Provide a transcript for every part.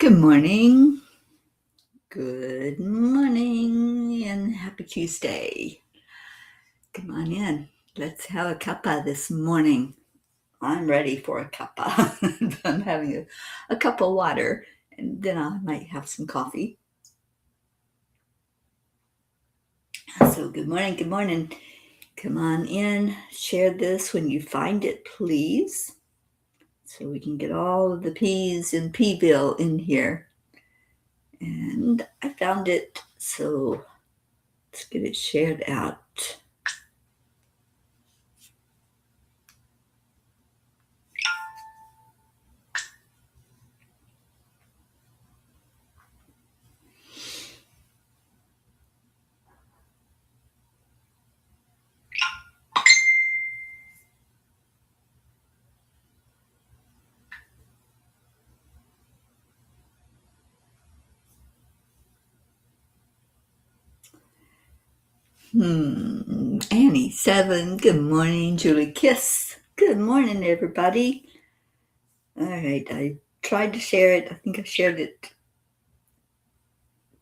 Good morning. Good morning and happy Tuesday. Come on in. Let's have a cuppa this morning. I'm ready for a cuppa. I'm having a cup of water and then I might have some coffee. So good morning, good morning. Come on in. Share this when you find it, please. So we can get all of the P's in Pville in here. And I found it, so let's get it shared out. Annie 7. Good morning, Julie Kiss. Good morning, everybody. All right, I tried to share it. I think I shared it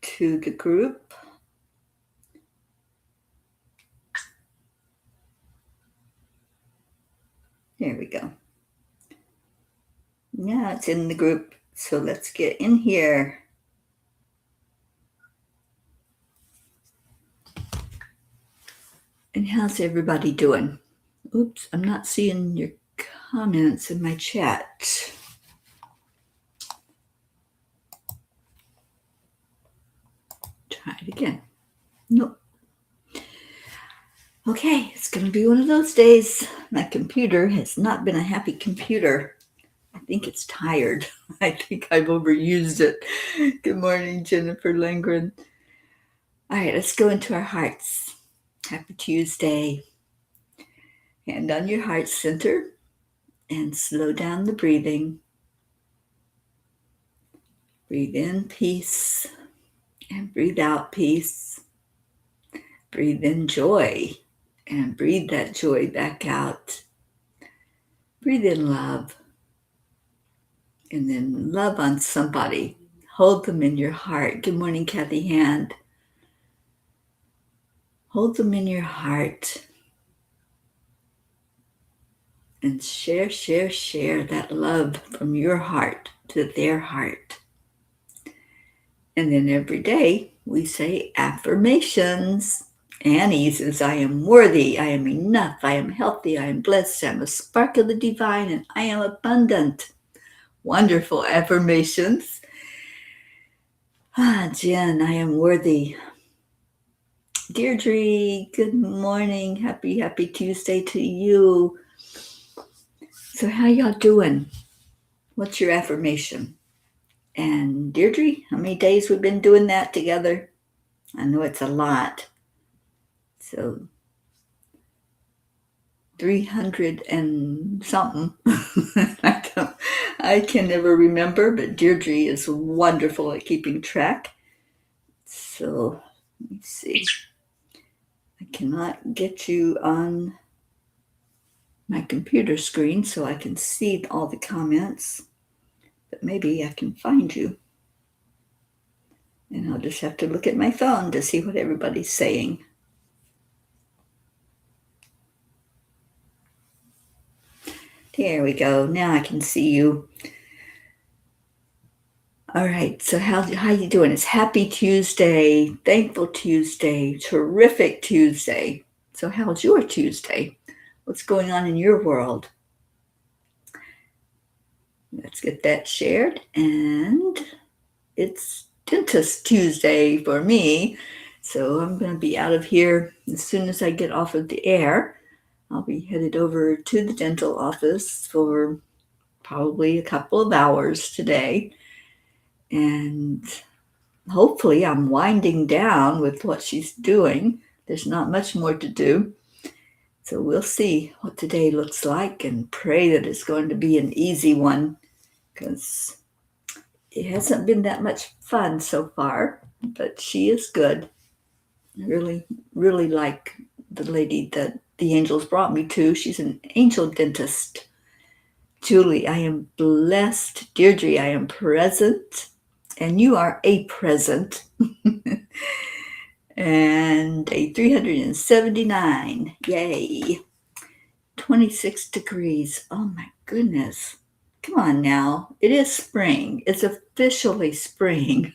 to the group. There we go. Now it's in the group. So let's get in here. And how's everybody doing? Oops, I'm not seeing your comments in my chat. Try it again. Nope. Okay, it's going to be one of those days. My computer has not been a happy computer. I think it's tired. I think I've overused it. Good morning, Jennifer Lengren. All right, let's go into our hearts. Happy Tuesday. Hand on your heart center and slow down the breathing. Breathe in peace and breathe out peace. Breathe in joy and breathe that joy back out. Breathe in love and then love on somebody. Hold them in your heart. Good morning, Kathy Hand. Hold them in your heart and share that love from your heart to their heart. And then every day we say affirmations. Annie says, I am worthy, I am enough, I am healthy, I am blessed, I am a spark of the divine, and I am abundant. Wonderful affirmations. Jen, I am worthy. Deirdre, good morning. Happy Tuesday to you. So how y'all doing? What's your affirmation? And Deirdre, how many days we've been doing that together? I know it's a lot. So 300 and something. I can never remember, but Deirdre is wonderful at keeping track. So let me see. I cannot get you on my computer screen so I can see all the comments, but maybe I can find you. And I'll just have to look at my phone to see what everybody's saying. There we go. Now I can see you. All right. So how you doing? It's Happy Tuesday, Thankful Tuesday, Terrific Tuesday. So how's your Tuesday? What's going on in your world? Let's get that shared. And it's Dentist Tuesday for me. So I'm going to be out of here as soon as I get off of the air. I'll be headed over to the dental office for probably a couple of hours today. And hopefully I'm winding down with what she's doing. There's not much more to do. So we'll see what today looks like and pray that it's going to be an easy one, because it hasn't been that much fun so far, but she is good. I really like the lady that the angels brought me to. She's an angel dentist. Julie, I am blessed. Deirdre, I am present. and you are a present. And a 379. Yay. 26 degrees. Oh my goodness. Come on now. It is spring. It's officially spring.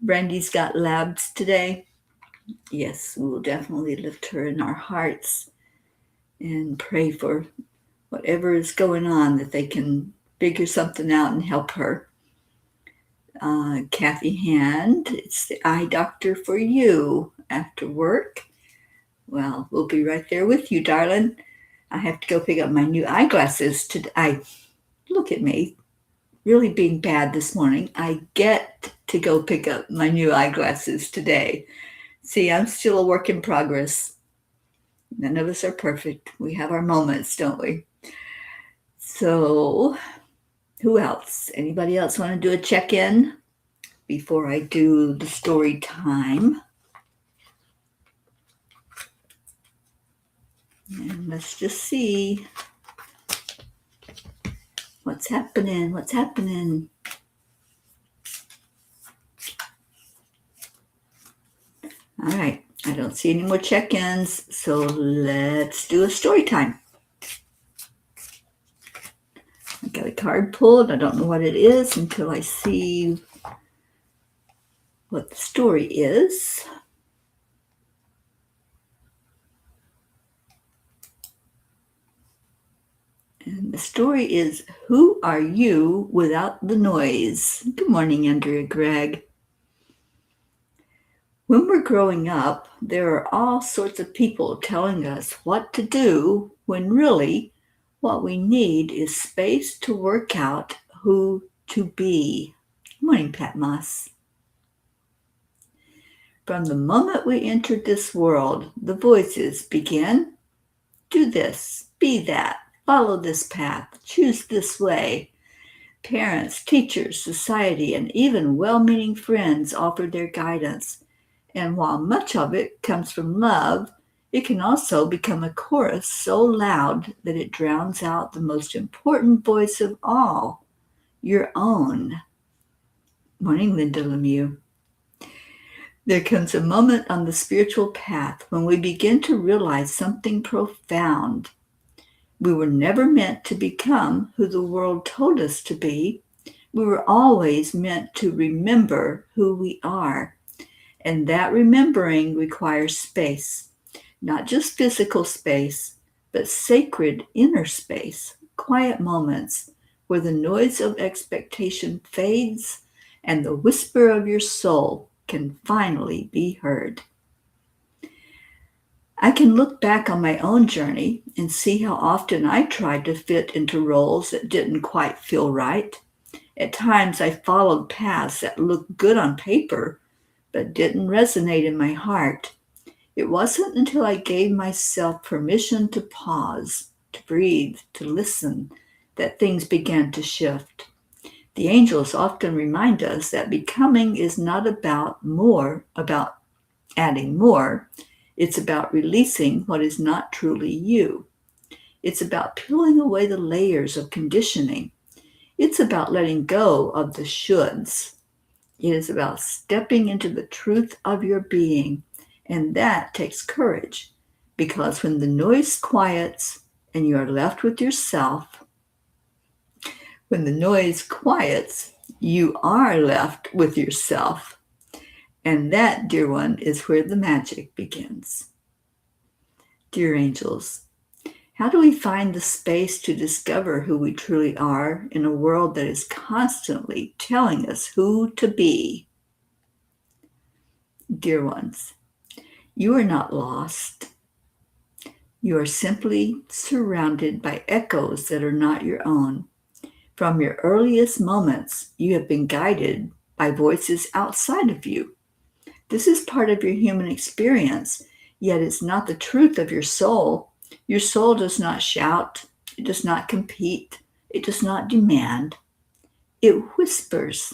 Brandy's got labs today. Yes, we will definitely lift her in our hearts and pray for whatever is going on, that they can figure something out and help her. Kathy Hand, it's the eye doctor for you after work. Well, we'll be right there with you, darling. I have to go pick up my new eyeglasses today. Look at me, really being bad this morning. I get to go pick up my new eyeglasses today. See, I'm still a work in progress. None of us are perfect. We have our moments, don't we? So, who else? Anybody else want to do a check-in before I do the story time? And let's just see what's happening. All right, I don't see any more check-ins, so let's do a story time. I got a card pulled. I don't know what it is until I see what the story is. And the story is, Who Are You Without the Noise? Good morning, Andrea Gregg. When we're growing up, there are all sorts of people telling us what to do, when really what we need is space to work out who to be. Good morning, Pat Moss. From the moment we entered this world, the voices begin. Do this, be that, follow this path, choose this way. Parents, teachers, society, and even well-meaning friends offer their guidance. And while much of it comes from love, it can also become a chorus so loud that it drowns out the most important voice of all, your own. Morning, Linda Lemieux. There comes a moment on the spiritual path when we begin to realize something profound. We were never meant to become who the world told us to be. We were always meant to remember who we are. And that remembering requires space, not just physical space, but sacred inner space, quiet moments where the noise of expectation fades and the whisper of your soul can finally be heard. I can look back on my own journey and see how often I tried to fit into roles that didn't quite feel right. At times I followed paths that looked good on paper, but didn't resonate in my heart. It wasn't until I gave myself permission to pause, to breathe, to listen, that things began to shift. The angels often remind us that becoming is not about adding more. It's about releasing what is not truly you. It's about peeling away the layers of conditioning. It's about letting go of the shoulds. It is about stepping into the truth of your being, and that takes courage, because when the noise quiets and you are left with yourself, you are left with yourself. And that, dear one, is where the magic begins. Dear angels, how do we find the space to discover who we truly are in a world that is constantly telling us who to be? Dear ones, you are not lost. You are simply surrounded by echoes that are not your own. From your earliest moments, you have been guided by voices outside of you. This is part of your human experience, yet it's not the truth of your soul. Your soul does not shout, it does not compete, it does not demand. It whispers.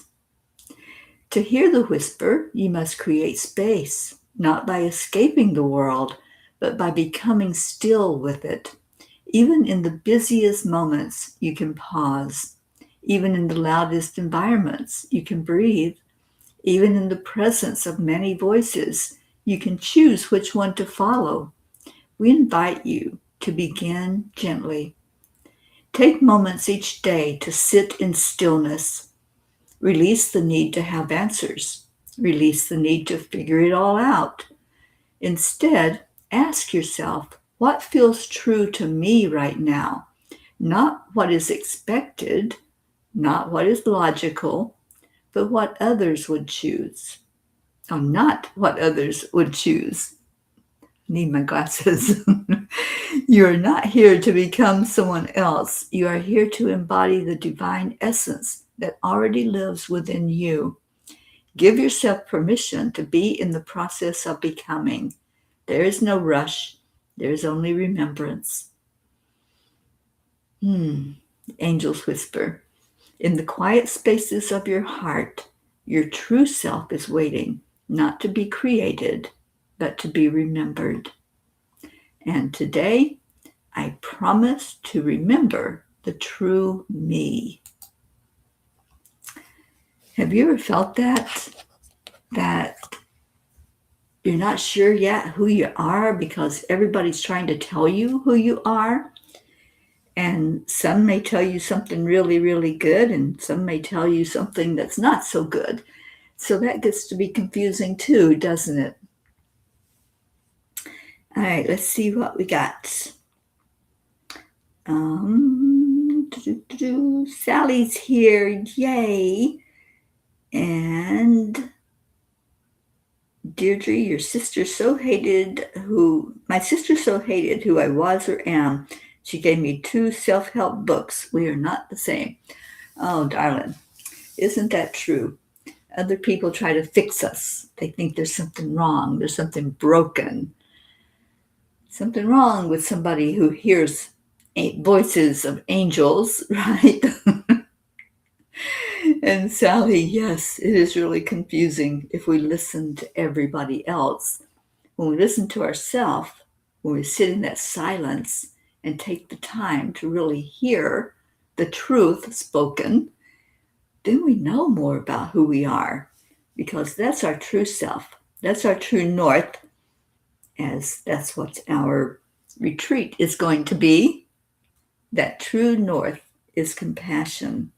To hear the whisper, you must create space, not by escaping the world, but by becoming still with it. Even in the busiest moments, you can pause. Even in the loudest environments, you can breathe. Even in the presence of many voices, you can choose which one to follow. We invite you to begin gently. Take moments each day to sit in stillness. Release the need to have answers. Release the need to figure it all out. Instead, ask yourself, what feels true to me right now? Not what is expected, not what is logical, but what others would choose. Oh, not what others would choose. Need my glasses. You are not here to become someone else. You are here to embody the divine essence that already lives within you. Give yourself permission to be in the process of becoming. There is no rush. There is only remembrance. Angels whisper. In the quiet spaces of your heart, your true self is waiting, not to be created, but to be remembered. And today, I promise to remember the true me. Have you ever felt that? That you're not sure yet who you are because everybody's trying to tell you who you are? And some may tell you something really, really good, and some may tell you something that's not so good. So that gets to be confusing too, doesn't it? All right, let's see what we got. Sally's here, yay. And Deirdre, my sister so hated who I was or am. She gave me 2 self-help books. We are not the same. Oh, darling, isn't that true? Other people try to fix us. They think there's something wrong. There's something broken. Something wrong with somebody who hears voices of angels, right? And Sally, yes, it is really confusing if we listen to everybody else. When we listen to ourselves, when we sit in that silence and take the time to really hear the truth spoken, then we know more about who we are, because that's our true self. That's our true north, as that's what our retreat is going to be. That true north is compassion.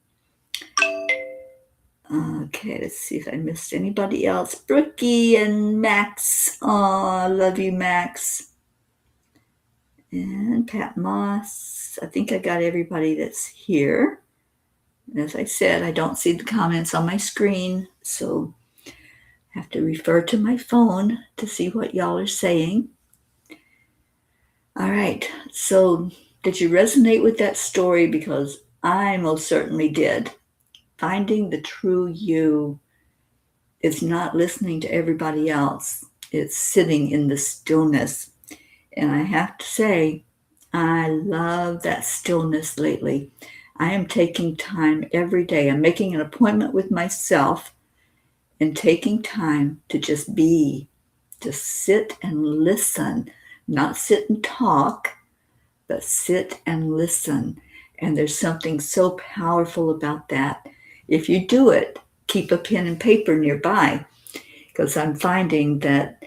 Okay, let's see if I missed anybody else. Brookie and Max. Oh, love you, Max. And Pat Moss. I think I got everybody that's here. And as I said, I don't see the comments on my screen, so I have to refer to my phone to see what y'all are saying. All right, so did you resonate with that story? Because I most certainly did. Finding the true you is not listening to everybody else. It's sitting in the stillness. And I have to say, I love that stillness lately. I am taking time every day. I'm making an appointment with myself and taking time to just be, to sit and listen, not sit and talk, but sit and listen. And there's something so powerful about that. If you do it, keep a pen and paper nearby, because I'm finding that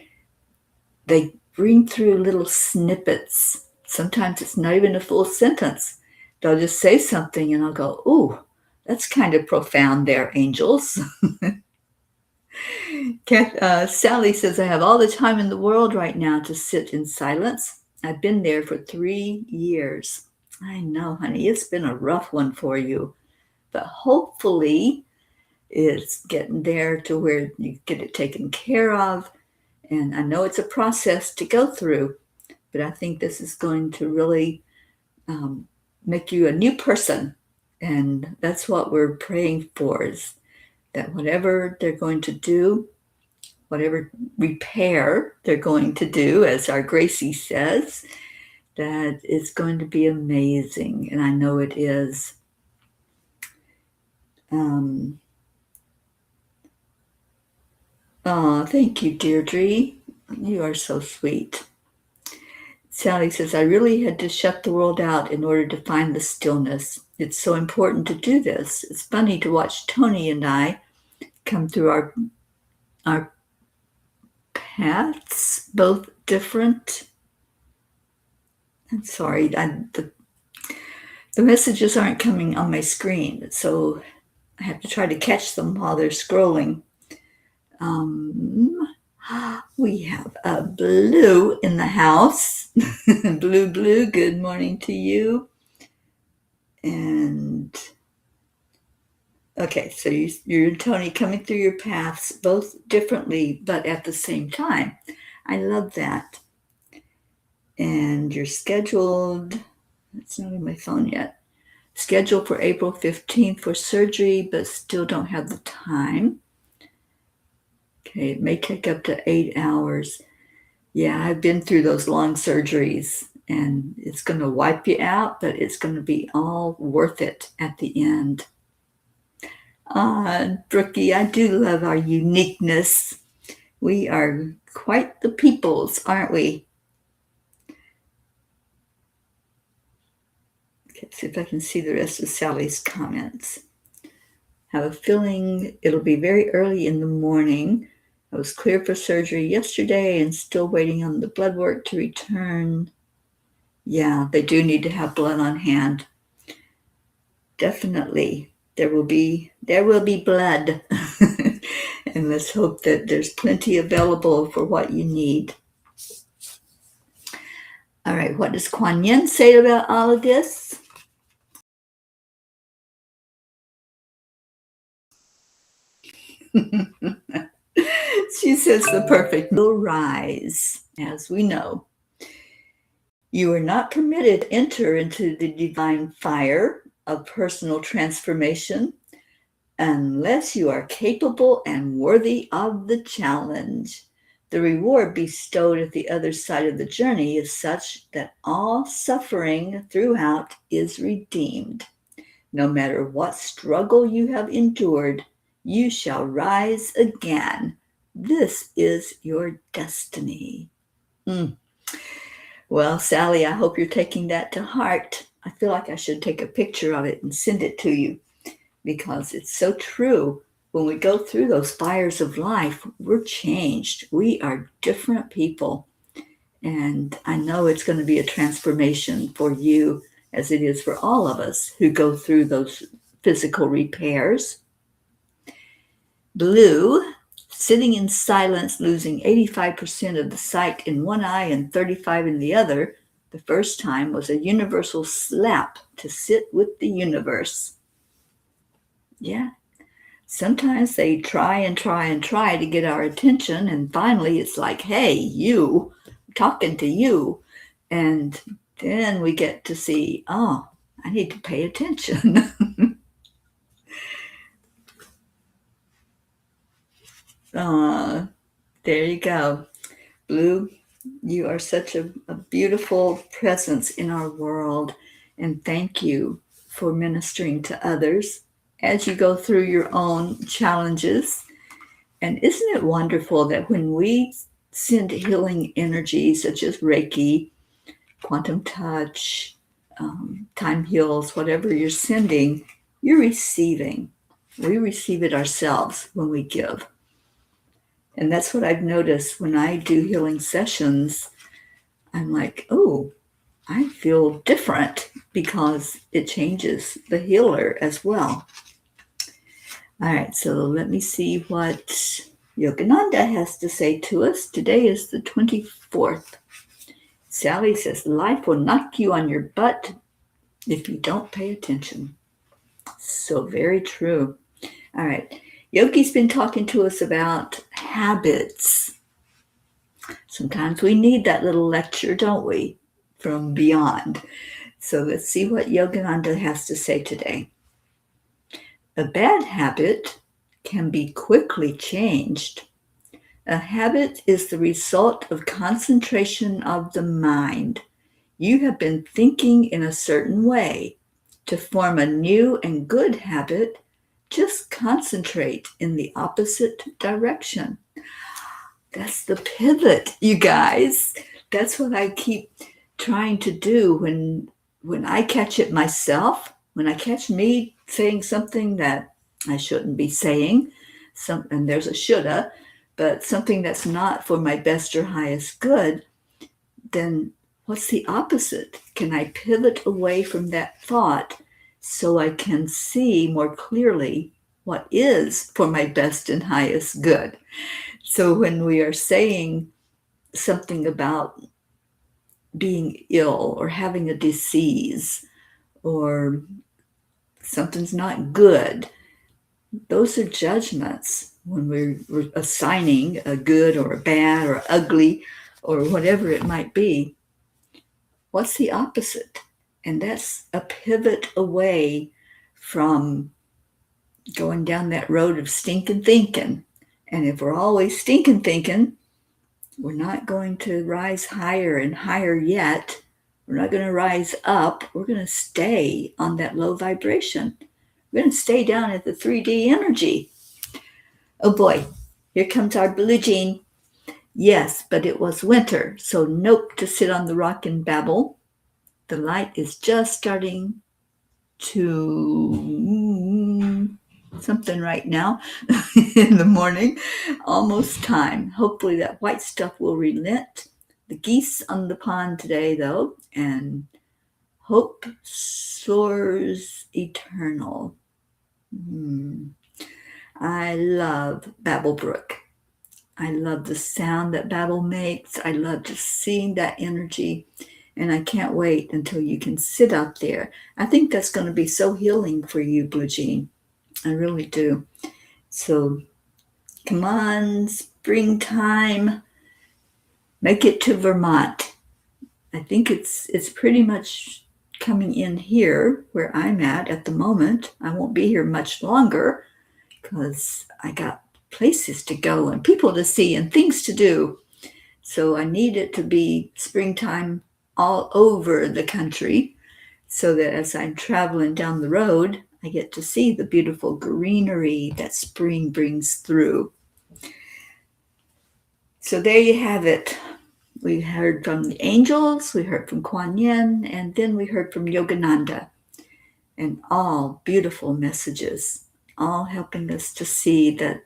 they bring through little snippets. Sometimes it's not even a full sentence. They'll just say something and I'll go, ooh, that's kind of profound there, angels. Sally says, I have all the time in the world right now to sit in silence. I've been there for 3 years. I know, honey, it's been a rough one for you, but hopefully it's getting there to where you get it taken care of. And I know it's a process to go through, but I think this is going to really make you a new person. And that's what we're praying for, is that whatever they're going to do, whatever repair they're going to do, as our Gracie says, that it's going to be amazing. And I know it is. Oh, thank you, Deirdre. You are so sweet. Sally says, I really had to shut the world out in order to find the stillness. It's so important to do this. It's funny to watch Tony and I come through our paths, both different. I'm sorry, the messages aren't coming on my screen, so I have to try to catch them while they're scrolling. We have a Blue in the house. Blue, good morning to you. And okay, so you and Tony coming through your paths both differently, but at the same time. I love that. And you're scheduled, it's not in my phone yet, scheduled for April 15th for surgery, but still don't have the time. Okay, it may take up to 8 hours. Yeah, I've been through those long surgeries, and it's going to wipe you out, but it's going to be all worth it at the end. Brookie, I do love our uniqueness. We are quite the peoples, aren't we? Okay, see if I can see the rest of Sally's comments. Have a feeling it'll be very early in the morning. I was clear for surgery yesterday and still waiting on the blood work to return. Yeah, they do need to have blood on hand. Definitely. There will be blood. And let's hope that there's plenty available for what you need. All right, what does Kuan Yin say about all of this? She says the perfect will rise, as we know. You are not permitted to enter into the divine fire of personal transformation unless you are capable and worthy of the challenge. The reward bestowed at the other side of the journey is such that all suffering throughout is redeemed. No matter what struggle you have endured, you shall rise again. This is your destiny. Well, Sally, I hope you're taking that to heart. I feel like I should take a picture of it and send it to you because it's so true. When we go through those fires of life, we're changed. We are different people. And I know it's going to be a transformation for you as it is for all of us who go through those physical repairs. Blue, sitting in silence, losing 85% of the sight in one eye and 35 in the other, the first time was a universal slap to sit with the universe. Yeah. Sometimes they try to get our attention, and finally it's like, hey, you, I'm talking to you. And then we get to see, oh, I need to pay attention. There you go. Blue, you are such a beautiful presence in our world. And thank you for ministering to others as you go through your own challenges. And isn't it wonderful that when we send healing energy such as Reiki, quantum touch, time heals, whatever you're sending, you're receiving. We receive it ourselves when we give. And that's what I've noticed when I do healing sessions. I'm like, oh, I feel different because it changes the healer as well. All right, so let me see what Yogananda has to say to us. Today is the 24th. Sally says, life will knock you on your butt if you don't pay attention. So very true. All right, Yogi's been talking to us about habits. Sometimes we need that little lecture, don't we, from beyond. So let's see what Yogananda has to say today. A bad habit can be quickly changed. A habit is the result of concentration of the mind. You have been thinking in a certain way. To form a new and good habit, just concentrate in the opposite direction. That's the pivot, you guys. That's what I keep trying to do when I catch it myself, when I catch me saying something that I shouldn't be saying, and there's a shoulda, but something that's not for my best or highest good, then what's the opposite? Can I pivot away from that thought so I can see more clearly what is for my best and highest good? So when we are saying something about being ill or having a disease or something's not good, those are judgments when we're assigning a good or a bad or ugly or whatever it might be. What's the opposite? And that's a pivot away from going down that road of stinking thinking. And if we're always stinking thinking, we're not going to rise higher and higher yet. We're not going to rise up. We're going to stay on that low vibration. We're going to stay down at the 3D energy. Oh boy, here comes our blue jean. Yes, but it was winter, so nope to sit on the rock and babble. The light is just starting to something right now in the morning. Almost time. Hopefully that white stuff will relent. The geese on the pond today, though, and hope soars eternal. I love Babel Brook. I love the sound that Babel makes. I love just seeing that energy. And I can't wait until you can sit out there. I think that's going to be so healing for you, Blue Jean. I really do. So come on, springtime. Make it to Vermont. I think it's pretty much coming in here where I'm at the moment. I won't be here much longer because I got places to go and people to see and things to do. So I need it to be springtime all over the country so that as I'm traveling down the road, I get to see the beautiful greenery that spring brings through. So there you have it. We heard from the angels, we heard from Kuan Yin, and then we heard from Yogananda. And all beautiful messages, all helping us to see that,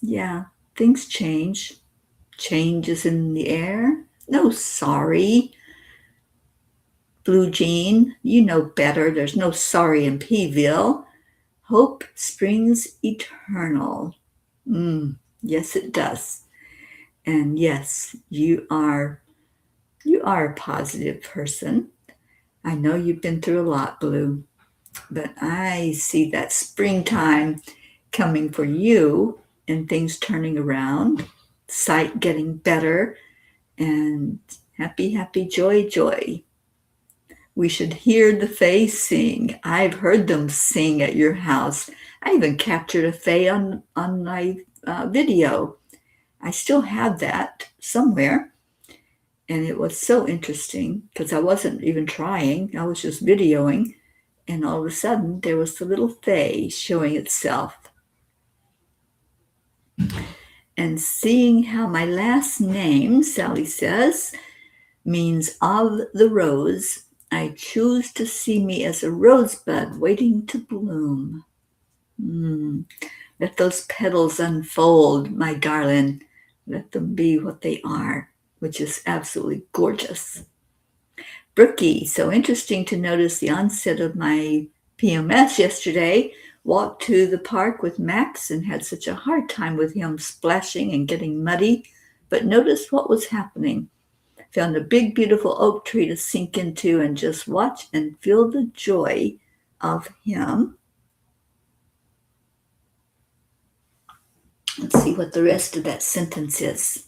yeah, things change. Change is in the air. No sorry. Blue Jean, you know better. There's no sorry in Pville. Hope springs eternal. Yes, it does. And yes, you are a positive person. I know you've been through a lot, Blue, but I see that springtime coming for you and things turning around, sight getting better, and happy, happy, joy, joy. We should hear the Fae sing. I've heard them sing at your house. I even captured a Fae on my video. I still have that somewhere. And it was so interesting because I wasn't even trying. I was just videoing. And all of a sudden, there was the little Fae showing itself. And seeing how my last name, Sally says, means of the rose, I choose to see me as a rosebud waiting to bloom. Let those petals unfold, my darling. Let them be what they are, which is absolutely gorgeous. Brookie, so interesting to notice the onset of my PMS yesterday. Walked to the park with Max and had such a hard time with him splashing and getting muddy, but noticed what was happening. Found a big, beautiful oak tree to sink into and just watch and feel the joy of him. Let's see what the rest of that sentence is.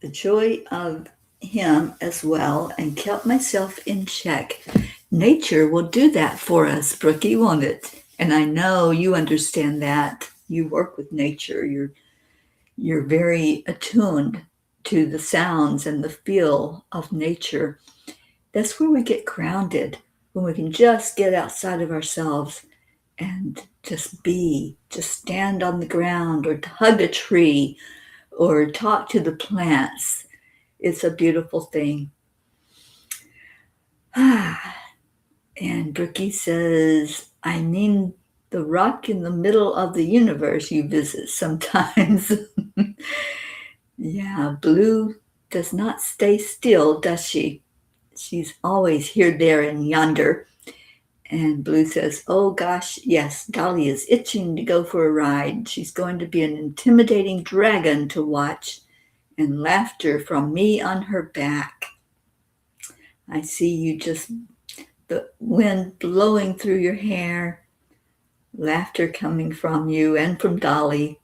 The joy of him as well, and kept myself in check. Nature will do that for us, Brookie, won't it? And I know you understand that. You work with nature. You're very attuned to the sounds and the feel of nature. That's where we get grounded, when we can just get outside of ourselves and just be, just stand on the ground or hug a tree or talk to the plants. It's a beautiful thing. And Brookie says, I mean the rock in the middle of the universe you visit sometimes. Yeah, Blue does not stay still, does she? She's always here, there, and yonder. And Blue says, oh gosh, yes, Dolly is itching to go for a ride. She's going to be an intimidating dragon to watch, and laughter from me on her back. I see you, just the wind blowing through your hair, laughter coming from you and from Dolly.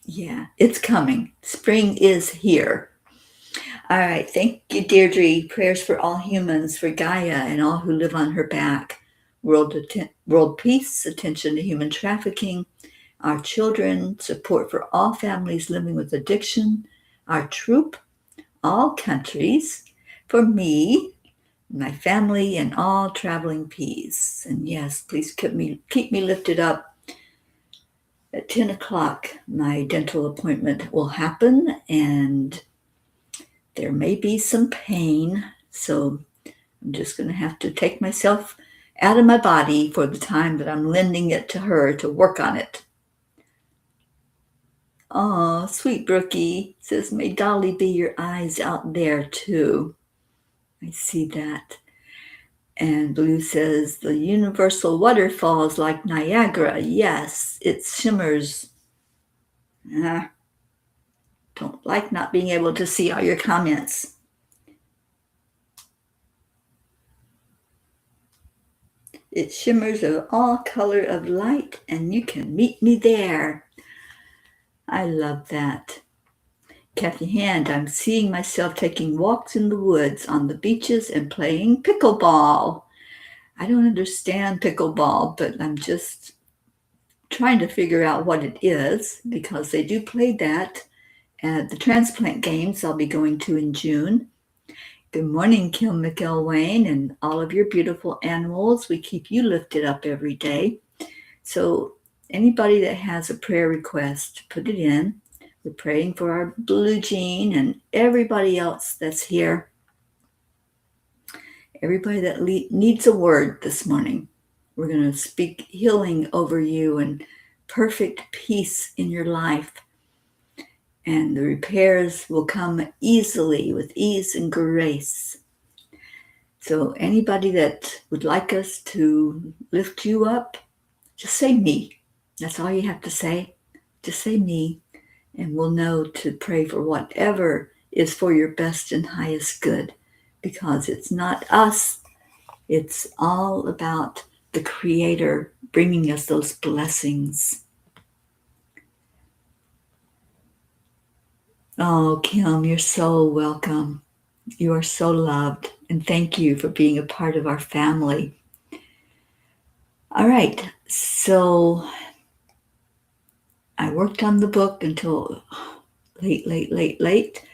Yeah, it's coming. Spring is here. All right, thank you, Deirdre. Prayers for all humans, for Gaia and all who live on her back. World peace, attention to human trafficking, our children, support for all families living with addiction, our troop, all countries, for me, my family, and all traveling peace. And yes, please keep me lifted up. At 10 o'clock, my dental appointment will happen, and there may be some pain, so I'm just going to have to take myself out of my body for the time that I'm lending it to her to work on it. Oh, sweet Brookie says, may Dolly be your eyes out there too. I see that. And Blue says, the universal waterfalls like Niagara. Yes, it shimmers. Don't like not being able to see all your comments. It shimmers of all color of light, and you can meet me there. I love that. Kathy Hand, I'm seeing myself taking walks in the woods, on the beaches, and playing pickleball. I don't understand pickleball, but I'm just trying to figure out what it is, because they do play that at the transplant games I'll be going to in June. Good morning, Kim McElwain, and all of your beautiful animals. We keep you lifted up every day. So anybody that has a prayer request, put it in. We're praying for our Blue Jean and everybody else that's here. Everybody that needs a word this morning. We're going to speak healing over you and perfect peace in your life. And the repairs will come easily, with ease and grace. So anybody that would like us to lift you up, just say me. That's all you have to say. Just say me, and we'll know to pray for whatever is for your best and highest good, because it's not us. It's all about the Creator bringing us those blessings. Oh, Kim, you're so welcome. You are so loved, and thank you for being a part of our family. All right, so I worked on the book until late,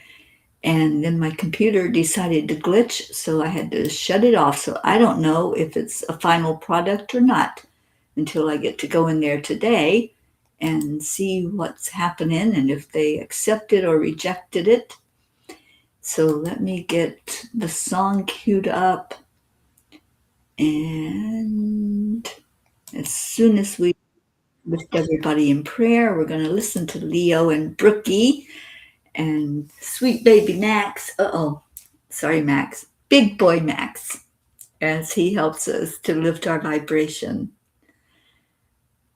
and then my computer decided to glitch, so I had to shut it off. So I don't know if it's a final product or not until I get to go in there today and see what's happening and if they accepted or rejected it. So let me get the song queued up, and as soon as we lift everybody in prayer, we're going to listen to Leo and Brookie and sweet baby Max. Sorry, Max. Big boy Max, as he helps us to lift our vibration.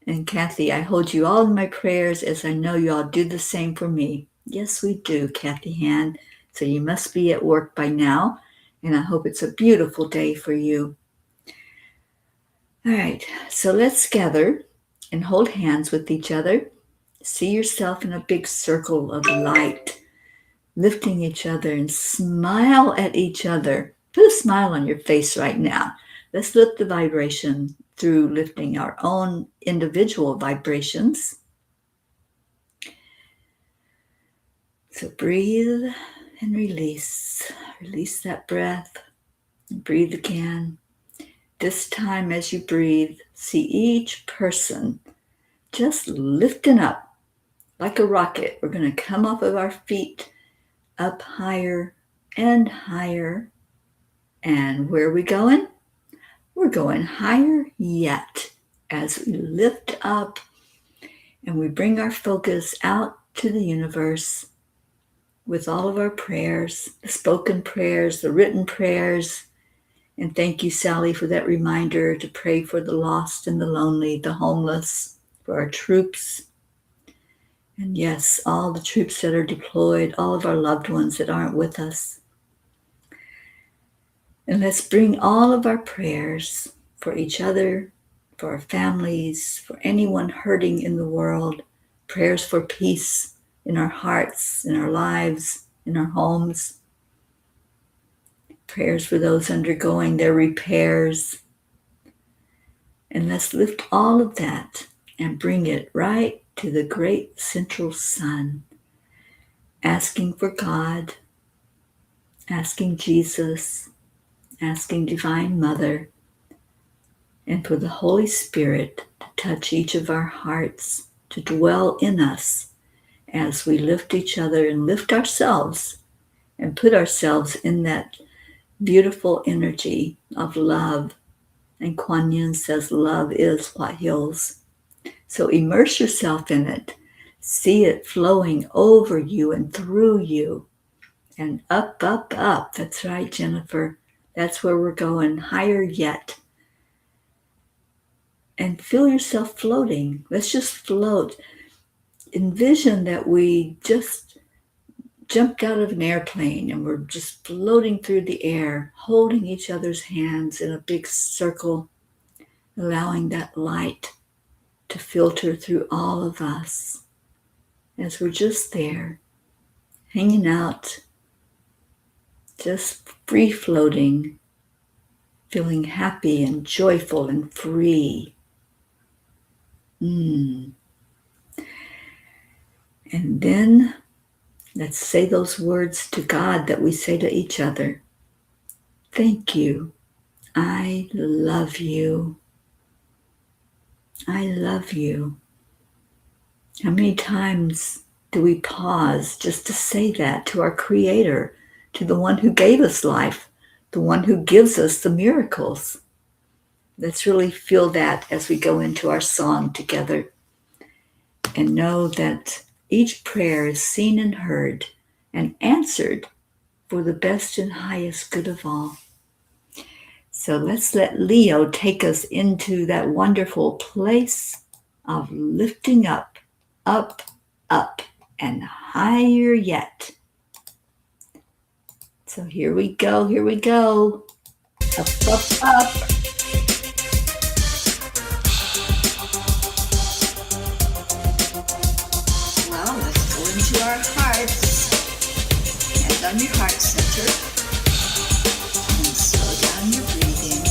And Kathy, I hold you all in my prayers, as I know you all do the same for me. Yes, we do, Kathy Hand. So you must be at work by now, and I hope it's a beautiful day for you. All right, so let's gather and hold hands with each other. See yourself in a big circle of light, lifting each other, and smile at each other. Put a smile on your face right now. Let's lift the vibration through lifting our own individual vibrations. So breathe and release. Release that breath and breathe again. This time as you breathe, see each person just lifting up like a rocket. We're going to come off of our feet, up higher and higher. And where are we going? We're going higher yet as we lift up and we bring our focus out to the universe with all of our prayers, the spoken prayers, the written prayers. And thank you, Sally, for that reminder to pray for the lost and the lonely, the homeless, for our troops. And yes, all the troops that are deployed, all of our loved ones that aren't with us. And let's bring all of our prayers for each other, for our families, for anyone hurting in the world, prayers for peace in our hearts, in our lives, in our homes, prayers for those undergoing their repairs. And let's lift all of that and bring it right to the great central sun, asking for God, asking Jesus, asking Divine Mother, and for the Holy Spirit to touch each of our hearts, to dwell in us as we lift each other and lift ourselves and put ourselves in that beautiful energy of love. And Kuan Yin says love is what heals. So immerse yourself in it. See it flowing over you and through you. And up, up, up. That's right, Jennifer. That's where we're going, higher yet. And feel yourself floating. Let's just float. Envision that we just jumped out of an airplane and we're just floating through the air, holding each other's hands in a big circle, allowing that light to filter through all of us as we're just there, hanging out, just free floating, feeling happy and joyful and free. And then let's say those words to God that we say to each other. Thank you. I love you. I love you. How many times do we pause just to say that to our Creator, to the one who gave us life, the one who gives us the miracles? Let's really feel that as we go into our song together and know that each prayer is seen and heard and answered for the best and highest good of all. So let's let Leo take us into that wonderful place of lifting up, up, up, and higher yet. So here we go, here we go. Up, up, up. Well, let's go into our hearts. Hand on your heart center. And slow down your breathing.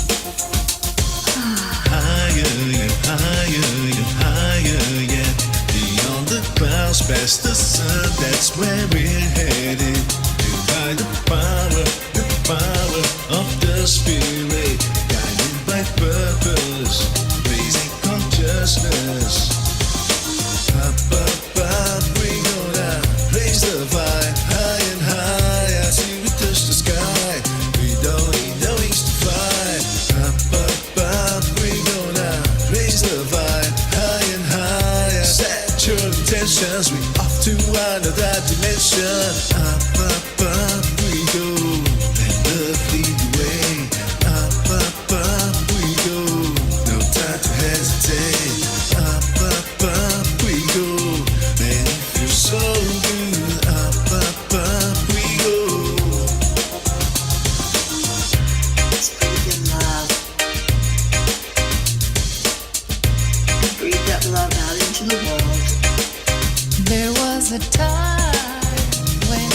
Higher and higher yet. Beyond the clouds, past the sun, that's where we're headed. By the power of the Spirit, guided by purpose, raising consciousness. Up, up, up, we go down, raise the vibe, high and high, as we touch the sky. We don't need no wings to fly. Up, up, up, we go down, raise the vibe, high and high. Set your intentions, we off to another dimension. Up, up, up, we go, let love lead the way. Up, up, up, we go, no time to hesitate. Up, up, up, we go, and it feels so good. Up, up, up, we go. Let's breathe in love. And breathe that love out into the world. There was a time when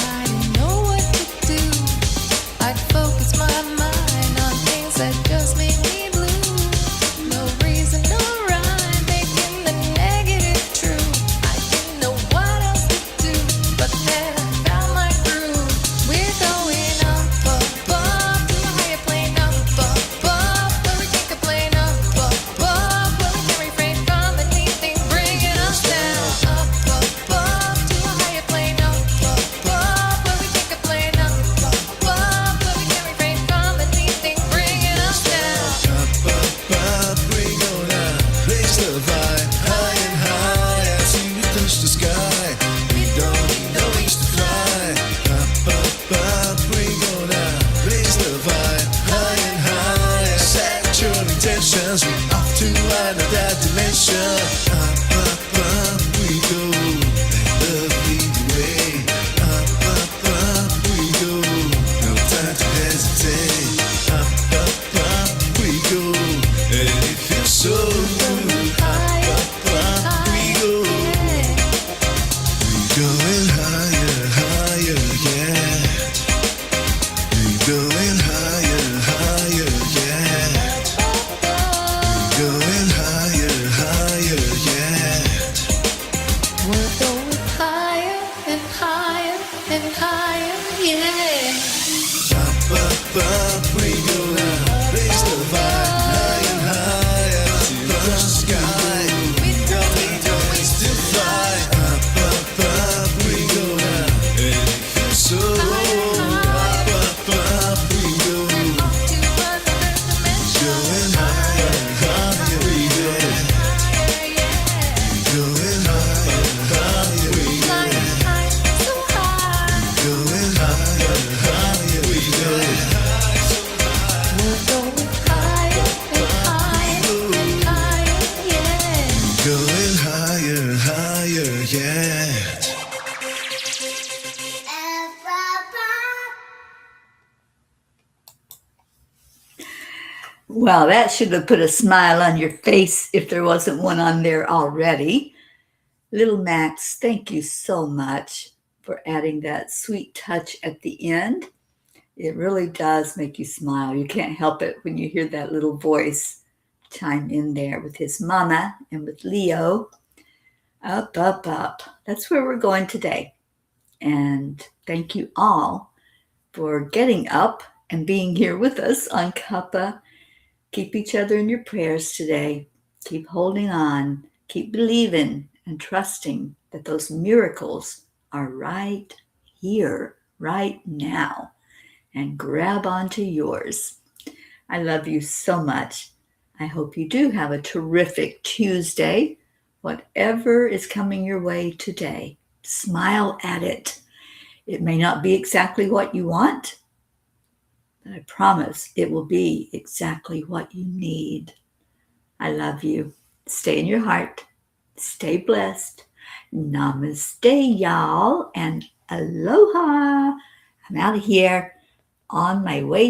Up, up, up, we go now. Raise the vibe higher and higher to the sky. It's to fly. Up, we go now. And it feels so. Up, we go. Going higher and higher we go. Going higher and higher we go. Going higher and higher we go. Going higher and higher yet. Well, that should have put a smile on your face if there wasn't one on there already. Little Max, thank you so much for adding that sweet touch at the end. It really does make you smile. You can't help it when you hear that little voice chime in there with his mama and with Leo. Up, up, up. That's where we're going today. And thank you all for getting up and being here with us on Cuppa. Keep each other in your prayers today. Keep holding on. Keep believing and trusting that those miracles are right here, right now. And grab onto yours. I love you so much. I hope you do have a terrific Tuesday. Whatever is coming your way today, smile at it. It may not be exactly what you want, but I promise it will be exactly what you need. I love you. Stay in your heart. Stay blessed. Namaste, y'all, and aloha. I'm out of here on my way